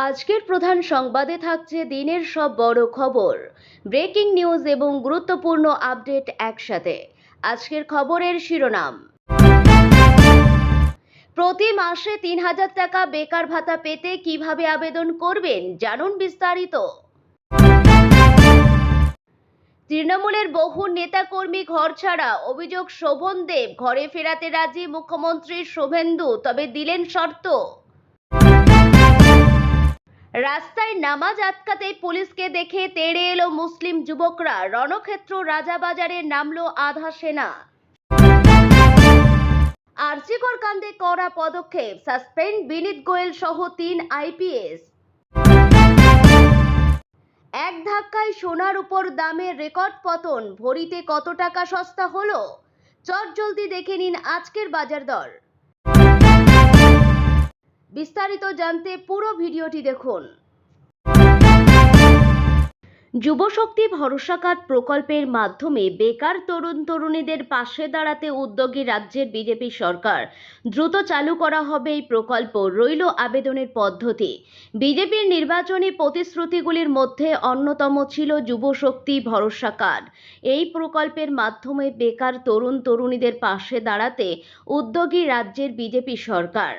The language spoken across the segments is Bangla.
আজকের প্রধান সংবাদে থাকছে দিনের সব বড় খবর, ব্রেকিং নিউজ এবং গুরুত্বপূর্ণ আপডেট একসাথে। আজকের খবরের শিরোনাম: প্রতি মাসে ৩,০০০ টাকা বেকার ভাতা পেতে কিভাবে আবেদন করবেন, জানুন বিস্তারিত। তৃণমূলের বহু নেতাকর্মী ঘর ছাড়া, অভিযোগ শোভন দেব ঘরে ফেরাতে রাজি মুখ্যমন্ত্রী শুভেন্দু, তবে দিলেন শর্ত। রাস্তায় নামাজ আটকাতে পুলিশকে দেখে তেড়ে এলো মুসলিম যুবকরা, রণক্ষেত্র রাজাবাজারে নামলো আধা সেনা। আরজিকর কাণ্ডে কড়া পদক্ষেপ, সাসপেন্ড বিনীত গোয়েল সহ ৩ আইপিএস। এক ধাক্কায় সোনার উপর দামের রেকর্ড পতন, ভরিতে কত টাকা সস্তা হলো? চটজলদি দেখে নিন আজকের বাজার দর। বিস্তারিত জানতে পুরো ভিডিওটি দেখুন। যুবশক্তি ভরসা কার্ড প্রকল্পের মাধ্যমে বেকার তরুণ তরুণীদের পাশে দাঁড়াতে উদ্যোগী রাজ্যের বিজেপি সরকার। দ্রুত চালু করা হবে এই প্রকল্প, রইল আবেদনের পদ্ধতি। বিজেপির নির্বাচনী প্রতিশ্রুতিগুলির মধ্যে অন্যতম ছিল যুবশক্তি ভরসা কার্ড। এই প্রকল্পের মাধ্যমে বেকার তরুণ তরুণীদের পাশে দাঁড়াতে উদ্যোগী রাজ্যের বিজেপি সরকার।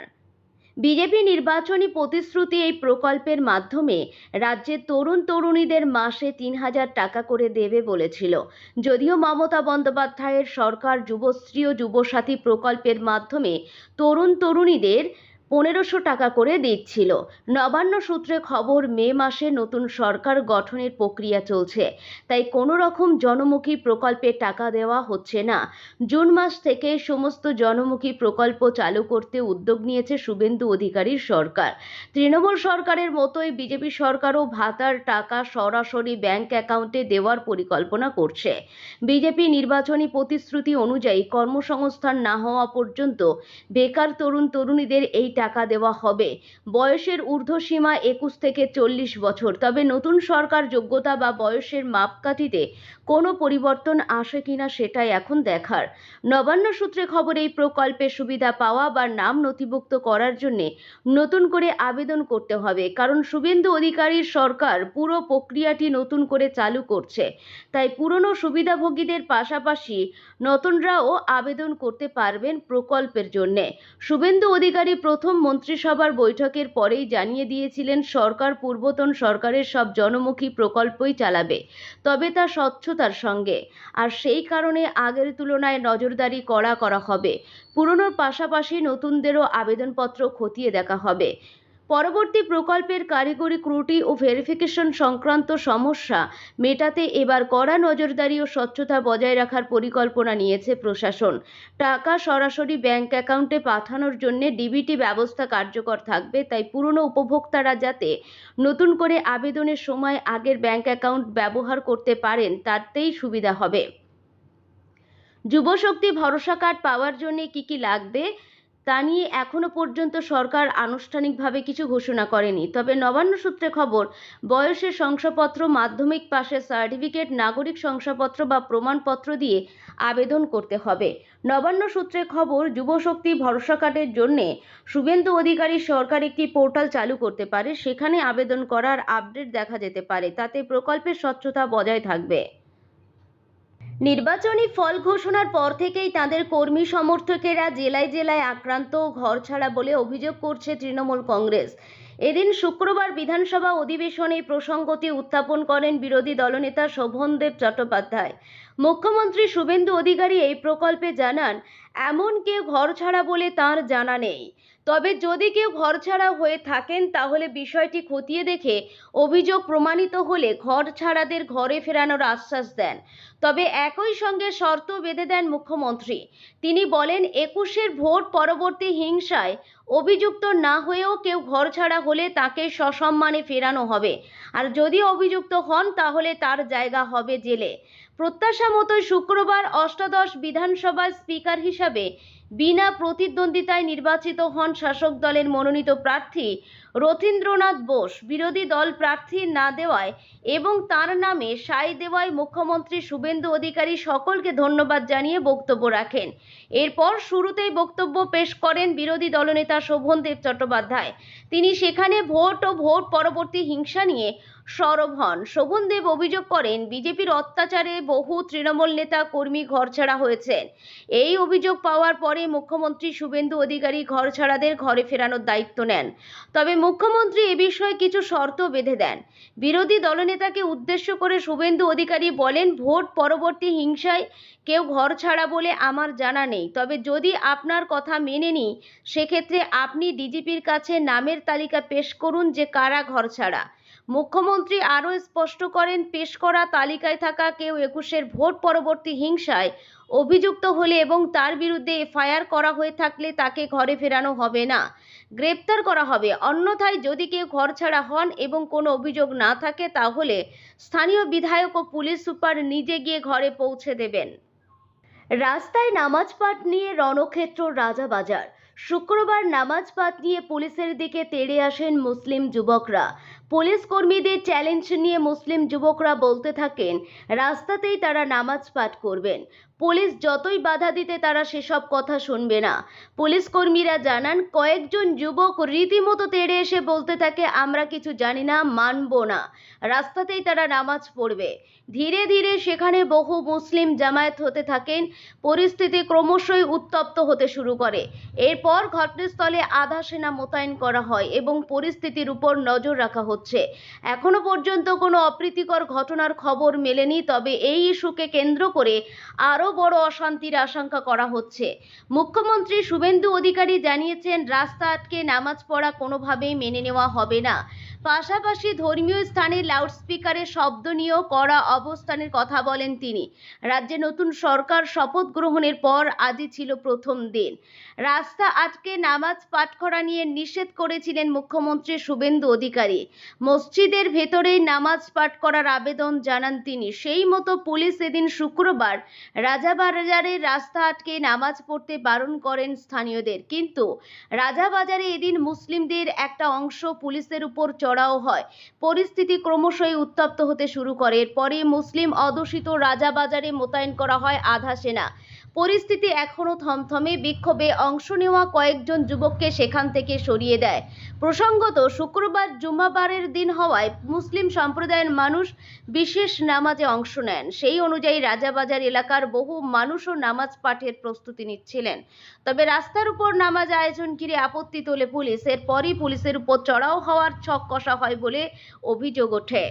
বিজেপি নির্বাচনী প্রতিশ্রুতি এই প্রকল্পের মাধ্যমে রাজ্যের তরুণ তরুণীদের মাসে ৩,০০০ টাকা করে দেবে বলেছিল। যদিও মমতা বন্দ্যোপাধ্যায়ের সরকার যুবশ্রী ও যুবসাথী প্রকল্পের মাধ্যমে তরুণ তরুণীদের ১৫০০ টাকা করে দিচ্ছিল। নবান্ন সূত্রে খবর, মে মাসে নতুন সরকার গঠনের প্রক্রিয়া চলছে, তাই কোনো রকম জনমুখী প্রকল্পে টাকা দেওয়া হচ্ছে না। জুন মাস থেকে সমস্ত জনমুখী প্রকল্প চালু করতে উদ্যোগ নিয়েছে শুভেন্দু অধিকারীর সরকার। তৃণমূল সরকারের মতোই বিজেপি সরকারও ভাতার টাকা সরাসরি ব্যাংক অ্যাকাউন্টে দেওয়ার পরিকল্পনা করছে। বিজেপি নির্বাচনী প্রতিশ্রুতি অনুযায়ী কর্মসংস্থান না হওয়া পর্যন্ত বেকার তরুণ তরুণীদের এই টাকা দেওয়া হবে। বয়সের ঊর্ধ্বসীমা ২১ থেকে ৪০ বছর। তবে নতুন সরকার যোগ্যতা বা বয়সের মাপকাঠিতে কোনো পরিবর্তন আসে কিনা সেটাই এখন দেখার। নবান্ন সূত্রে খবর, এই প্রকল্পের সুবিধা পাওয়া বা নাম নথিভুক্ত করার জন্য নতুন করে আবেদন করতে হবে, কারণ শুভেন্দু অধিকারীর সরকার পুরো প্রক্রিয়াটি নতুন করে চালু করছে। তাই পুরনো সুবিধাভোগীদের পাশাপাশি নতুনরাও আবেদন করতে পারবেন প্রকল্পের জন্য। শুভেন্দু অধিকারী প্রথম মন্ত্রিসভার বৈঠকের পরেই জানিয়ে দিয়েছিলেন সরকার পূর্বতন সরকারের সব জনমুখী প্রকল্পই চালাবে, তবে তা স্বচ্ছতার সঙ্গে। আর সেই কারণে আগের তুলনায় নজরদারি করা হবে। পুরনোর পাশাপাশি নতুনদেরও আবেদনপত্র খতিয়ে দেখা হবে। পরবর্তী প্রকল্পের কারিগরি ত্রুটি ও ভেরিফিকেশন সংক্রান্ত সমস্যা মেটাতে এবার কড়া নজরদারি ও স্বচ্ছতা বজায় রাখার পরিকল্পনা নিয়েছে প্রশাসন। টাকা সরাসরি ব্যাংক অ্যাকাউন্টে পাঠানোর জন্য ডিবিটি ব্যবস্থা কার্যকর থাকবে, তাই পুরনো উপভোক্তারা যাতে নতুন করে আবেদনের সময় আগের ব্যাংক অ্যাকাউন্ট ব্যবহার করতে পারেন, তাতেই সুবিধা হবে। যুবশক্তি ভরসা কার্ড পাওয়ার জন্য কি লাগবে তা নিয়ে এখনো পর্যন্ত সরকার আনুষ্ঠানিকভাবে কিছু ঘোষণা করেনি। তবে নবান্ন সূত্রে খবর, বয়সের শংসাপত্র, মাধ্যমিক পাশের সার্টিফিকেট, নাগরিক শংসাপত্র বা প্রমাণপত্র দিয়ে আবেদন করতে হবে। নবান্ন সূত্রে খবর, যুবশক্তি ভরসা কার্ডের জন্য শুভেন্দু অধিকারী সরকার একটি পোর্টাল চালু করতে পারে, সেখানে আবেদন করার আপডেট দেখা যেতে পারে। তাতে প্রকল্পের স্বচ্ছতা বজায় থাকবে। নির্বাচনী ফল ঘোষণার পর থেকেই তাদের কর্মী সমর্থকেরা জেলায় জেলায় আক্রান্ত ও ঘরছাড়া বলে অভিযোগ করছে তৃণমূল কংগ্রেস। এদিন শুক্রবার বিধানসভা অধিবেশনে প্রসঙ্গটি উত্থাপন করেন বিরোধী দলনেতা শোভনদেব চট্টোপাধ্যায়। মুখ্যমন্ত্রী শুভেন্দু অধিকারী এই প্রকল্পে জানান, এমন কেউ ঘরছাড়া বলে তাঁর জানা নেই। তবে যদি কেউ ঘরছাড়া হয়ে থাকেন তাহলে বিষয়টি খতিয়ে দেখে অভিযোগ প্রমাণিত হলে ঘরছাড়াদের ঘরে ফেরানোর আশ্বাস দেন। তবে একই সঙ্গে শর্ত বেঁধে দেন মুখ্যমন্ত্রী। তিনি বলেন, ২১-এর ভোট পরবর্তী হিংসায় অভিযুক্ত না হয়েও কেউ ঘরছাড়া হলে তাকে সসম্মানে ফেরানো হবে, আর যদি অভিযুক্ত হন তাহলে তার জায়গা হবে জেলে। প্রত্যাশা মতোই শুক্রবার অষ্টাদশ বিধানসভার স্পিকার হিসাবে বিনা প্রতিদ্বন্দ্বিতায় নির্বাচিত হন শাসক দলের মনোনীত প্রার্থী রথীন্দ্রনাথ বোস বিরোধী দল প্রার্থী না দেওয়ায় এবং তার নামে সায় দেওয়ায় মুখ্যমন্ত্রী শুভেন্দু অধিকারী সকলকে ধন্যবাদ জানিয়ে বক্তব্য রাখেন। এরপর শুরুতেই বক্তব্য পেশ করেন বিরোধী দলনেতা শোভনদেব চট্টোপাধ্যায়। তিনি সেখানে ভোট ও ভোট পরবর্তী হিংসা নিয়ে সরব হন। শোভনদেব অভিযোগ করেন, বিজেপির অত্যাচারে বহু তৃণমূল নেতা কর্মী ঘরছাড়া হয়েছেন। এই অভিযোগ পাওয়ার পরে মুখ্যমন্ত্রী শুভেন্দু অধিকারী ঘরছাড়াদের ঘরে ফেরানোর দায়িত্ব নেন। তবে মুখ্যমন্ত্রী এ বিষয়ে কিছু শর্ত বেঁধে দেন। বিরোধী দলনেতাকে উদ্দেশ্য করে শুভেন্দু অধিকারী বলেন, ভোট পরবর্তী হিংসায় কেউ ঘরছাড়া বলে আমার জানা নেই। তবে যদি আপনার কথা মেনে নিই, সেক্ষেত্রে আপনি ডিজিপির কাছে নামের তালিকা পেশ করুন যে কারা ঘরছাড়া। মুখ্যমন্ত্রী আরও স্পষ্ট করেন, পেশ করা তালিকায় থাকা কেউ ২১-এর ভোট পরবর্তী হিংসায় অভিযুক্ত হলে এবং তার বিরুদ্ধে এফআইআর করা হয়ে থাকলে তাকে ঘরে ফেরানো হবে না, গ্রেপ্তার করা হবে। অন্যথায় যদি কেউ ঘরছাড়া হন এবং কোনো অভিযোগ না থাকে, তাহলে স্থানীয় বিধায়ক ও পুলিশ সুপার নিজে গিয়ে ঘরে পৌঁছে দেবেন। রাস্তায় নামাজ পাঠ নিয়ে রণক্ষেত্র রাজাবাজার। শুক্রবার নামাজ পাঠ নিয়ে পুলিশের দিকে তেড়ে আসেন মুসলিম যুবকরা। পুলিশ কর্মীদের চ্যালেঞ্জ নিয়ে মুসলিম যুবকরা বলতে থাকেন, রাস্তাতেই তারা নামাজ পাঠ করবেন। পুলিশ যতই বাধা দিতে তারা সেসব কথা শুনবে না। পুলিশ কর্মীরা জানান, কয়েকজন যুবক রীতিমতো তেড়ে এসে বলতে থাকে, আমরা কিছু জানি না, মানব না, রাস্তাতেই তারা নামাজ পড়বে। ধীরে ধীরে সেখানে বহু মুসলিম জামায়াত হতে থাকেন। পরিস্থিতি ক্রমশই উত্তপ্ত হতে শুরু করে। এরপর ঘটনাস্থলে আধা সেনা মোতায়েন করা হয় এবং পরিস্থিতির উপর নজর রাখা হচ্ছে। এখনো পর্যন্ত কোনো অপ্রীতিকর ঘটনার খবর মেলেনি, তবে এই ইস্যুকে কেন্দ্র করে আরও বড় অশান্তির আশঙ্কা করা হচ্ছে। মুখ্যমন্ত্রী শুভেন্দু অধিকারী জানিয়েছেন, রাস্তা আটকে নামাজ পড়া কোনোভাবেই মেনে নেওয়া হবে না। পাশাপাশি ধর্মীয় স্থানে লাউডস্পিকারে শব্দ নিয়েও কড়া অবস্থানের কথা বলেন তিনি। রাজ্যে নতুন সরকার শপথ গ্রহণের পর আজই ছিল প্রথম দিন। রাস্তা আটকে নামাজ পাঠ করা নিয়ে নিষেধ করেছিলেন মুখ্যমন্ত্রী শুভেন্দু অধিকারী। মসজিদের ভেতরেই নামাজ পাঠ করার আবেদন জানান তিনি। সেই মতো পুলিশ এদিন শুক্রবার রাজাবাজারে রাস্তা আটকে নামাজ পড়তে বারণ করেন স্থানীয়দের। কিন্তু রাজাবাজারে এদিন মুসলিমদের একটা অংশ পুলিশের উপর চড়াও হয়। পরিস্থিতি ক্রমশই উত্তপ্ত হতে শুরু করে। এরপরে মুসলিম অধ্যুষিত রাজাবাজারে মোতায়েন করা হয় আধা সেনা। পরিস্থিতি এখনো থমথমে। বিক্ষোভে অংশ নেওয়া কয়েকজন যুবককে সেখান থেকে সরিয়ে দেয়। প্রসঙ্গত, শুক্রবার জুম্মাবারের দিন হওয়ায় মুসলিম সম্প্রদায়ের মানুষ বিশেষ নামাজে অংশ নেন। সেই অনুযায়ী রাজাবাজার এলাকার বহু মানুষও নামাজ পাঠের প্রস্তুতি নিচ্ছিলেন। তবে রাস্তার উপর নামাজ আয়োজন ঘিরে আপত্তি তোলে পুলিশ। এরপরই পুলিশের উপর চড়াও হওয়ার ছক কষা হয় বলে অভিযোগ ওঠে।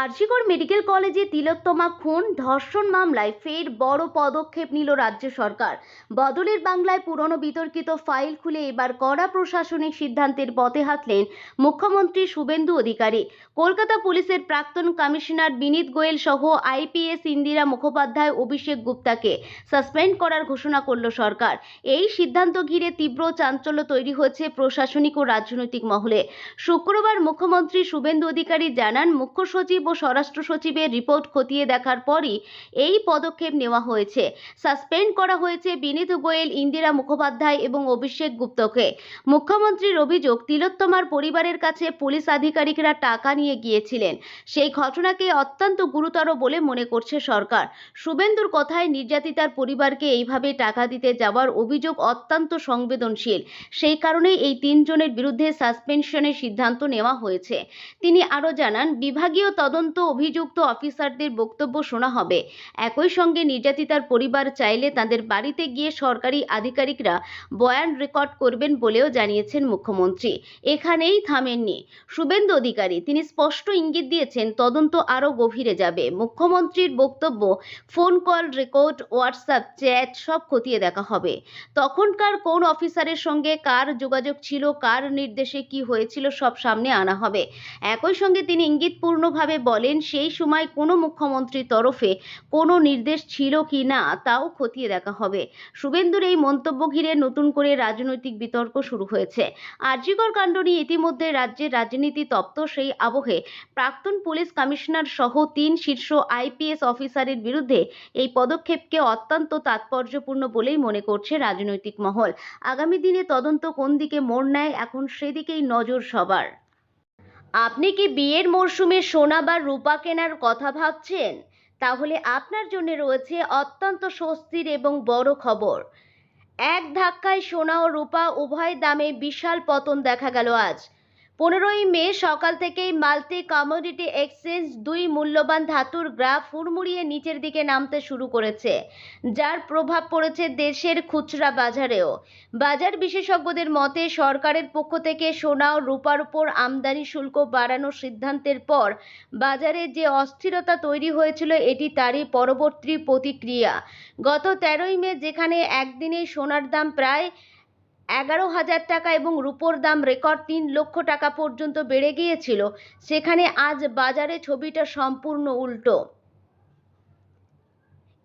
আরজিকর মেডিকেল কলেজে তিলোত্তমা খুন ধর্ষণ মামলায় ফের বড় পদক্ষেপ নিল রাজ্য সরকার। বদলের বাংলায় পুরনো বিতর্কিত ফাইল খুলে এবার কড়া প্রশাসনিক সিদ্ধান্তের পথে হাঁটলেন মুখ্যমন্ত্রী শুভেন্দু অধিকারী। কলকাতা পুলিশের প্রাক্তন কমিশনার বিনীত গোয়েল সহ আইপিএস ইন্দিরা মুখোপাধ্যায়, অভিষেক গুপ্তাকে সাসপেন্ড করার ঘোষণা করল সরকার। এই সিদ্ধান্ত ঘিরে তীব্র চাঞ্চল্য তৈরি হয়েছে প্রশাসনিক ও রাজনৈতিক মহলে। শুক্রবার মুখ্যমন্ত্রী শুভেন্দু অধিকারী জানান, মুখ্য সচিব ও স্বরাষ্ট্র সচিবের রিপোর্ট খতিয়ে দেখার পরই এই পদক্ষেপ নেওয়া হয়েছে। সাসপেন্ড করা হয়েছে বিনীত গোয়েল, ইন্দিরা মুখোপাধ্যায় এবং অভিষেক গুপ্তকে। মুখ্যমন্ত্রীর অভিযোগ, তিলোত্তমার পরিবারের কাছে পুলিশ আধিকারিকরা টাকা নিয়ে গিয়েছিলেন। সেই ঘটনাকে অত্যন্ত গুরুতর বলে মনে করছে সরকার। শুভেন্দুর কথায়, নির্যাতিতার পরিবারকে এইভাবে টাকা দিতে যাওয়ার অভিযোগ অত্যন্ত সংবেদনশীল। সেই কারণেই এই তিনজনের বিরুদ্ধে সাসপেনশনের সিদ্ধান্ত নেওয়া হয়েছে। তিনি আরও জানান, বিভাগীয় তদন্ত অভিযুক্ত অফিসারদের বক্তব্য শোনা হবে। একই সঙ্গে নির্যাতিতার পরিবার চাইলে তাদের বাড়িতে গিয়ে সরকারি আধিকারিকরা বয়ান রেকর্ড করবেন বলেও জানিয়েছেন মুখ্যমন্ত্রী। এখানেই থামেননি শুভেন্দু অধিকারী। তিনি স্পষ্ট ইঙ্গিত দিয়েছেন, তদন্ত আরও গভীরে যাবে। মুখ্যমন্ত্রীর বক্তব্য, phone call record, WhatsApp chat সব খতিয়ে দেখা হবে। তখনকার কোন অফিসারের সঙ্গে কার যোগাযোগ ছিল, কার নির্দেশে কি হয়েছিল, সব সামনে আনা হবে। একই সঙ্গে তিনি ইঙ্গিতপূর্ণভাবে স্পষ্টভাবে বলেন সেই সময় কোনো মুখ্যমন্ত্রীর তরফে কোনো নির্দেশ ছিল কি না তাও খতিয়ে দেখা হবে। শুভেন্দুর এই মন্তব্য ঘিরে নতুন করে রাজনৈতিক বিতর্ক শুরু হয়েছে। আরজিকর কাণ্ড নিয়ে ইতিমধ্যে রাজ্যের রাজনীতি তপ্ত। সেই আবহে প্রাক্তন পুলিশ কমিশনার সহ 3 শীর্ষ আইপিএস অফিসারের বিরুদ্ধে এই পদক্ষেপকে অত্যন্ত তাৎপর্যপূর্ণ বলেই মনে করছে রাজনৈতিক মহল। আগামী দিনে তদন্ত কোন দিকে মোড় নেয় এখন সেদিকেই নজর সবার। আপনি কি বিয়ের মরশুমে সোনা বা রূপা কেনার কথা ভাবছেন? তাহলে আপনার জন্য রয়েছে অত্যন্ত স্বস্তির এবং বড় খবর। এক ধাক্কায় সোনা ও রূপা উভয় দামে বিশাল পতন দেখা গেল আজ। 15ই মে সকাল থেকেই মাল্টি কমোডিটি এক্সচেঞ্জ 2 মূল্যবান ধাতুর গ্রাফ হুড়মুড়িয়ে নিচের দিকে নামতে শুরু করেছে, যার প্রভাব পড়েছে দেশের খুচরা বাজারেও। বাজার বিশেষজ্ঞদের মতে সরকারের পক্ষ থেকে সোনা ও রূপার উপর আমদানি শুল্ক বাড়ানোর সিদ্ধান্তের পর বাজারে যে অস্থিরতা তৈরি হয়েছিল এটি তারই পরবর্তী প্রতিক্রিয়া। গত 13ই মে যেখানে একদিনেই সোনার দাম প্রায় 11,000 টাকা এবং রূপোর দাম রেকর্ড 3 লক্ষ টাকা পর্যন্ত বেড়ে গিয়েছিল, সেখানে আজ বাজারে ছবিটা সম্পূর্ণ উল্টো।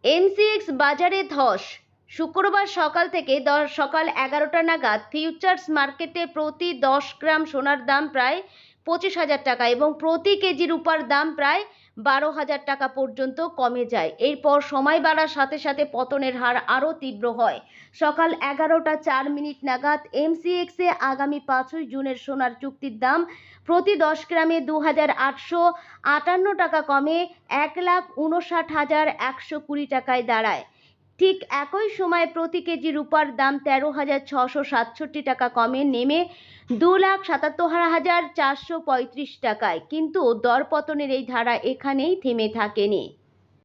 এমসিএক্স বাজারে ধস। শুক্রবার সকাল থেকে সকাল 11টা নাগাদ ফিউচার্স মার্কেটে প্রতি 10 গ্রাম সোনার দাম প্রায় 25,000 টাকা এবং প্রতি কেজি রূপার দাম প্রায় 12,000 টাকা পর্যন্ত কমে যায়। এরপর সময় বাড়ার সাথে সাথে পতনের হার আরও তীব্র হয়। সকাল 11টা 4 মিনিট নাগাদ এমসিএক্সে আগামী 5ই জুনের সোনার চুক্তির দাম প্রতি 10 গ্রামে 2,858 টাকা কমে 1,59,120 টাকায় দাঁড়ায়। ঠিক একই সময়ে প্রতি কেজি রূপার দাম 13,667 টাকা কমে নেমে 2,77,435 টাকায়। কিন্তু দরপতনের এই ধারা এখানেই থেমে থাকেনি।